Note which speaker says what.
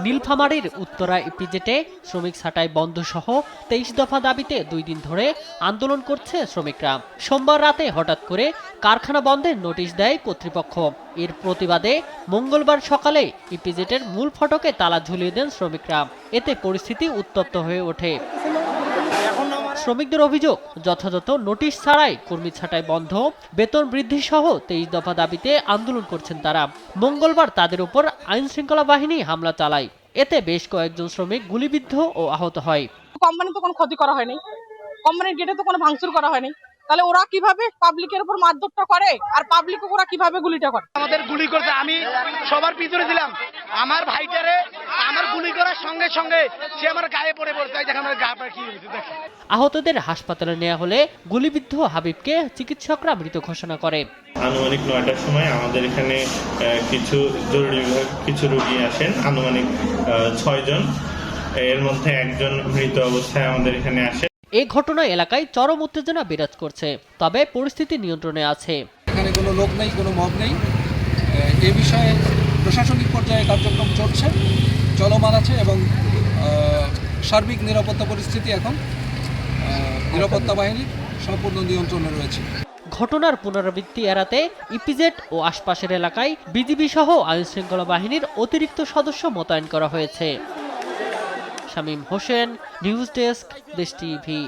Speaker 1: নীলফামারীর উত্তরা ইপিজেটে শ্রমিক ছাঁটাই বন্ধ সহ ২৩ দফা দাবিতে ২ দিন ধরে আন্দোলন করছে শ্রমিকরা। সোমবার রাতে হঠাৎ করে কারখানা বন্ধের নোটিশ দেয় কর্তৃপক্ষ। এর প্রতিবাদে মঙ্গলবার সকালে ইপিজেটের মূল ফটকে তালা ঝুলিয়ে দেন শ্রমিকরা। এতে পরিস্থিতি উত্তপ্ত হয়ে ওঠে। শ্রমিকদের অভিযোগ, যথাযথ নোটিশ ছাড়াই কর্মী ছাঁটাই বন্ধ, বেতন বৃদ্ধি সহ ২৩ দফা দাবিতে আন্দোলন করছেন তারা। মঙ্গলবার তাদের উপর আইন শৃঙ্খলা বাহিনী হামলা চালায়। এতে বেশ কয়েকজন শ্রমিক গুলিবিদ্ধ ও আহত হয়।
Speaker 2: কোম্পানিতে কোনো ক্ষতি করা হয়নি, কোম্পানির গেটে তো কোনো ভাঙচুর করা হয়নি, তাহলে ওরা কিভাবে পাবলিকের উপর মারধরটা করে আর পাবলিক ওরা কিভাবে গুলিটা করে?
Speaker 3: আমাদের গুলি করতে আমি সবার পিছনে ছিলাম, আমার ভাইটারে আমার গুলি করার সঙ্গে সঙ্গে সে আমার গায়ে পড়ে পড়ছে। দেখেন আমার গা পা কি হয়েছে দেখেন।
Speaker 1: আহতদের হাসপাতালে নেওয়া হলে গুলিবিদ্ধ হাবিবকে চিকিৎসকরা মৃত ঘোষণা করে।
Speaker 4: আনুমানিক ৯টার সময় আমাদের এখানে কিছু জরুরি বিভাগ কিছু রোগী আসেন, আনুমানিক ৬ জন, এর মধ্যে একজন মৃত অবস্থায় আমাদের এখানে আসে।
Speaker 1: এই ঘটনায় এলাকায় চরম উত্তেজনা বিরাজ করছে, তবে পরিস্থিতি নিয়ন্ত্রণে আছে।
Speaker 5: এখানে কোনো লোক নেই, কোনো মব নেই। এ বিষয়ে প্রশাসনিক পর্যায়ে কার্যক্রম চলছে, চলমান আছে এবং সার্বিক নিরাপত্তা পরিস্থিতি এখন নিরাপত্তা বাহিনীর সম্পূর্ণ নিয়ন্ত্রণে রয়েছে।
Speaker 1: ঘটনার পুনরাবৃত্তি এড়াতে ইপিজেড ও আশপাশের এলাকায় বিজিবি সহ আইন শৃঙ্খলা বাহিনীর অতিরিক্ত সদস্য মোতায়েন করা হয়েছে। শামীম হোসেন, নিউজ ডেস্ক, দেশ টিভি।